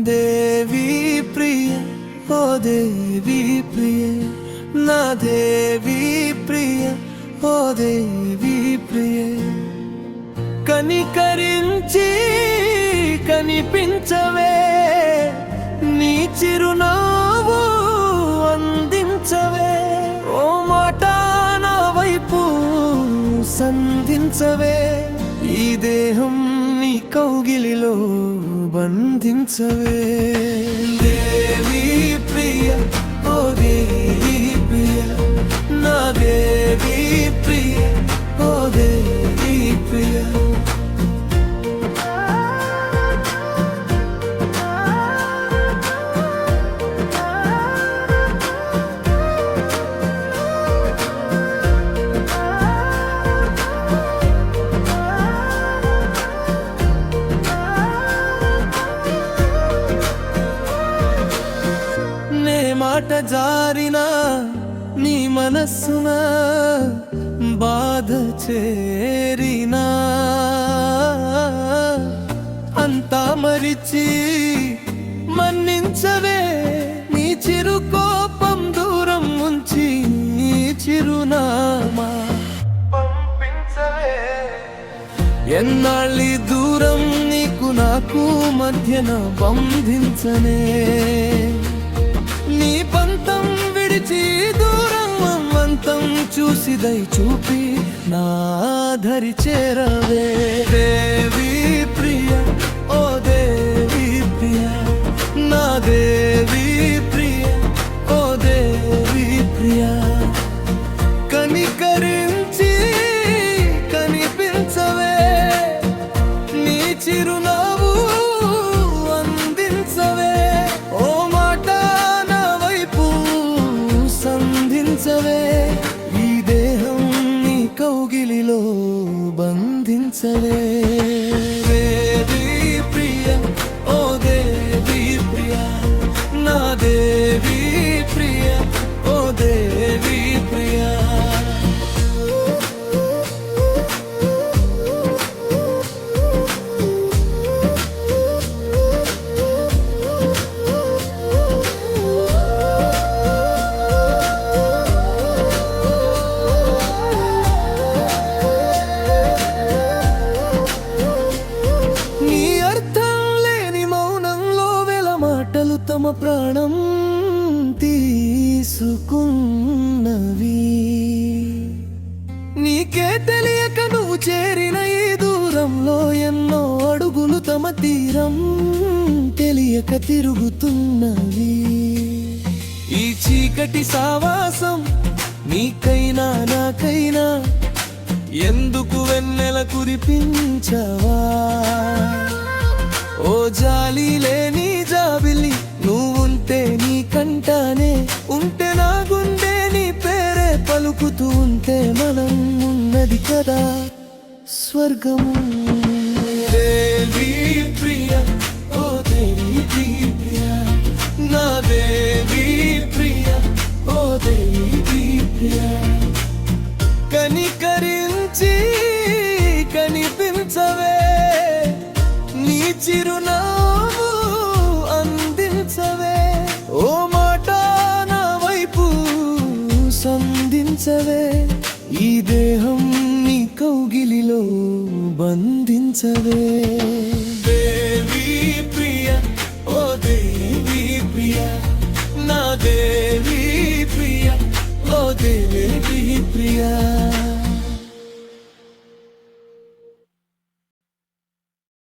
దేవి ప్రియ ఓ దేవి ప్రియ నా దేవి ప్రియ ఓ దేవి ప్రియ కనికరించి కనిపించవే నీ చిరునవ్వు అందించవే ఓ మాట నా వైపు సంధించవే ఈ దేహం నీ కౌగిలిలో బంధించవే దేవి ప్రియ ఓ దేవి ప్రియ నా దేవి ప్రియ ఓ దేవి ప్రియ మాట జారినా నీ మనస్సున బాధ చేరినా అంతా మరిచి మన్నించవే నీ చిరు కోపం దూరం ఉంచి నీ చిరునామా పంపించవే ఎన్నాళ్ళి దూరం నీకు నాకు మధ్యన బంధించనే నీ పంతం విడిచి దూరం అమ్మంతం చూసి దయ చూపి నా ధరి చేరవే దేవి ప్రియ ఓ దేవి ప్రియ నా దేవి ప్రియ ఓ దేవి ప్రియ కనికరించి కనిపించవే నీ చిరునవ్వు అందించవే ఓ మాట సంధించవే ఈ దేహం నీ కౌగిలిలో బంధించవే దేవి ప్రియ ఓ దేవి ప్రియ నా దేవి ప్రియ ఓ దేవి ప్రియ తమ ప్రాణం తీసుకున్నవి నీకే తెలియక నువ్వు చేరిన ఈ దూరంలో ఎన్నో అడుగులు తమ తీరం తెలియక తిరుగుతున్నవి ఈ చీకటి సావాసం నీకైనా నాకైనా ఎందుకు వెన్నెల కురిపించవా ఓ జాలి లేని జాబిలి నువ్వుంటే నీ కంటానే ఉంటే నా గుండె నీ పేరే పలుకుతూ ఉంటే మనం ఉన్నది కదా స్వర్గము దేవి ప్రియ ఓ దేవి ప్రియ నా దేవి ప్రియ ఓ దేవి ప్రియ కనికరించి కనిపించవే నీ చిరునవ్వు అందించవే ఓ మాట నా వైపు సంధించవే ఈ దేహం నీ కౌగిలిలో బంధించవే దేవి ప్రియ ఓ దేవి ప్రియ నా దేవి ప్రియ ఓ దేవి ప్రియ